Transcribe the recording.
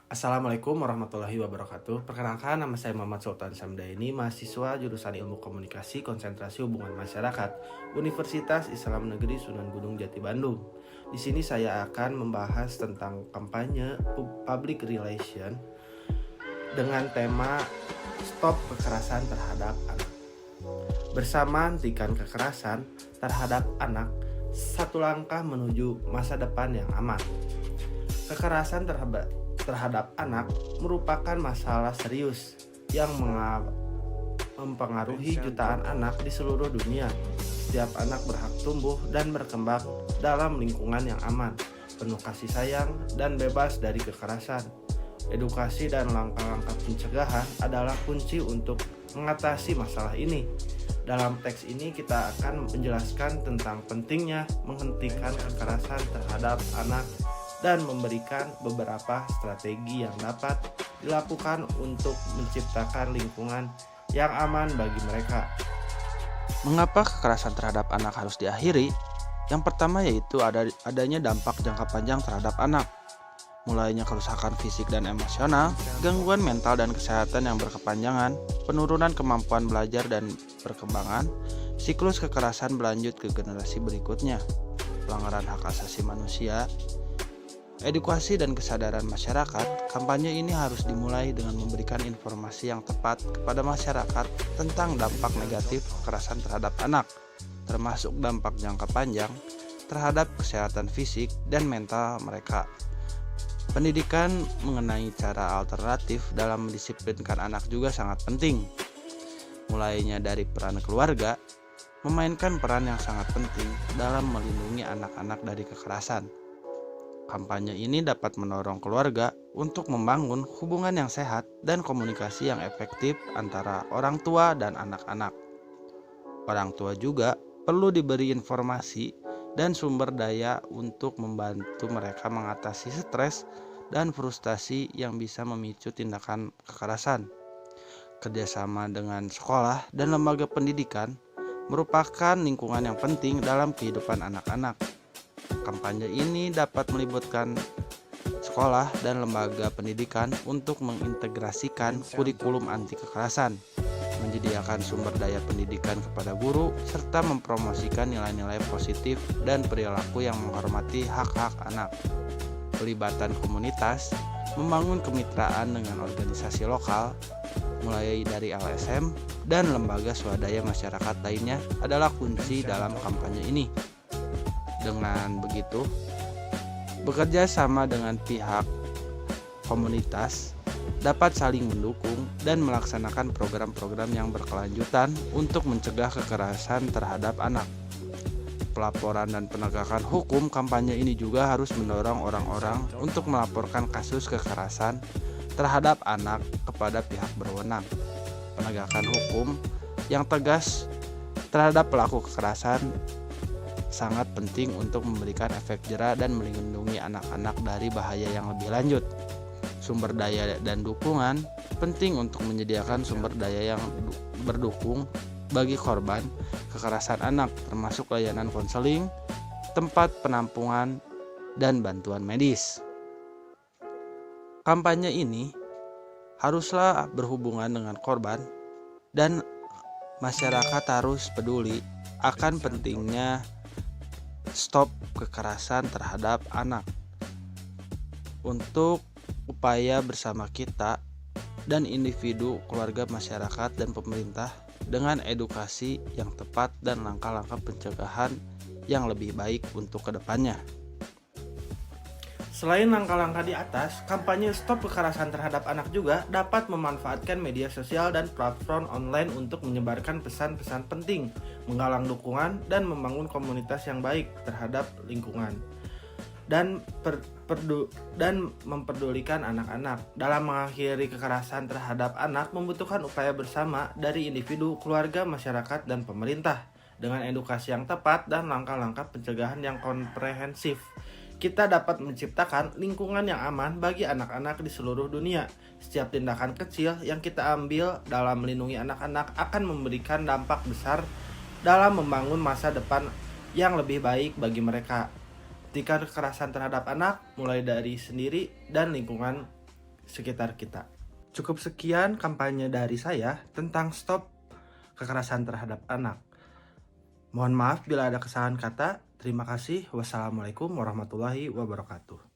Assalamualaikum warahmatullahi wabarakatuh. Perkenalkan, nama saya Muhammad Sultan Samdaini, mahasiswa jurusan Ilmu Komunikasi Konsentrasi Hubungan Masyarakat, Universitas Islam Negeri Sunan Gunung Jati Bandung. Di sini saya akan membahas tentang kampanye public relation dengan tema Stop Kekerasan Terhadap Anak. Bersama hentikan kekerasan terhadap anak, satu langkah menuju masa depan yang aman. Kekerasan terhadap anak merupakan masalah serius yang mempengaruhi jutaan anak di seluruh dunia. Setiap anak berhak tumbuh dan berkembang dalam lingkungan yang aman, penuh kasih sayang, dan bebas dari kekerasan. Edukasi dan langkah-langkah pencegahan adalah kunci untuk mengatasi masalah ini. Dalam teks ini kita akan menjelaskan tentang pentingnya menghentikan kekerasan terhadap anak dan memberikan beberapa strategi yang dapat dilakukan untuk menciptakan lingkungan yang aman bagi mereka. Mengapa kekerasan terhadap anak harus diakhiri? Yang pertama yaitu adanya dampak jangka panjang terhadap anak, mulainya kerusakan fisik dan emosional, gangguan mental dan kesehatan yang berkepanjangan, penurunan kemampuan belajar dan perkembangan, siklus kekerasan berlanjut ke generasi berikutnya, pelanggaran hak asasi manusia. Edukasi dan kesadaran masyarakat, kampanye ini harus dimulai dengan memberikan informasi yang tepat kepada masyarakat tentang dampak negatif kekerasan terhadap anak, termasuk dampak jangka panjang terhadap kesehatan fisik dan mental mereka. Pendidikan mengenai cara alternatif dalam mendisiplinkan anak juga sangat penting. Mulainya dari peran keluarga, memainkan peran yang sangat penting dalam melindungi anak-anak dari kekerasan. Kampanye ini dapat mendorong keluarga untuk membangun hubungan yang sehat dan komunikasi yang efektif antara orang tua dan anak-anak. Orang tua juga perlu diberi informasi dan sumber daya untuk membantu mereka mengatasi stres dan frustasi yang bisa memicu tindakan kekerasan. Kerjasama dengan sekolah dan lembaga pendidikan merupakan lingkungan yang penting dalam kehidupan anak-anak. Kampanye ini dapat melibatkan sekolah dan lembaga pendidikan untuk mengintegrasikan kurikulum anti kekerasan, menyediakan sumber daya pendidikan kepada guru, serta mempromosikan nilai-nilai positif dan perilaku yang menghormati hak-hak anak. Pelibatan komunitas, membangun kemitraan dengan organisasi lokal, mulai dari LSM dan lembaga swadaya masyarakat lainnya adalah kunci dalam kampanye ini. Dengan begitu, bekerja sama dengan pihak komunitas dapat saling mendukung dan melaksanakan program-program yang berkelanjutan untuk mencegah kekerasan terhadap anak. Pelaporan dan penegakan hukum kampanye ini juga harus mendorong orang-orang untuk melaporkan kasus kekerasan terhadap anak kepada pihak berwenang. Penegakan hukum yang tegas terhadap pelaku kekerasan sangat penting untuk memberikan efek jera dan melindungi anak-anak dari bahaya yang lebih lanjut. Sumber daya dan dukungan penting untuk menyediakan sumber daya yang berdukung bagi korban kekerasan anak, termasuk layanan konseling, tempat penampungan, dan bantuan medis. Kampanye ini haruslah berhubungan dengan korban dan masyarakat harus peduli akan pentingnya stop kekerasan terhadap anak. Untuk upaya bersama kita dan individu, keluarga, masyarakat, dan pemerintah dengan edukasi yang tepat dan langkah-langkah pencegahan yang lebih baik untuk kedepannya. Selain langkah-langkah di atas, kampanye Stop Kekerasan Terhadap Anak juga dapat memanfaatkan media sosial dan platform online untuk menyebarkan pesan-pesan penting, menggalang dukungan, dan membangun komunitas yang baik terhadap lingkungan, dan memperdulikan anak-anak. Dalam mengakhiri kekerasan terhadap anak membutuhkan upaya bersama dari individu, keluarga, masyarakat, dan pemerintah. Dengan edukasi yang tepat dan langkah-langkah pencegahan yang komprehensif, kita dapat menciptakan lingkungan yang aman bagi anak-anak di seluruh dunia. Setiap tindakan kecil yang kita ambil dalam melindungi anak-anak akan memberikan dampak besar dalam membangun masa depan yang lebih baik bagi mereka. Hentikan kekerasan terhadap anak mulai dari sendiri dan lingkungan sekitar kita. Cukup sekian kampanye dari saya tentang stop kekerasan terhadap anak. Mohon maaf bila ada kesalahan kata. Terima kasih. Wassalamualaikum warahmatullahi wabarakatuh.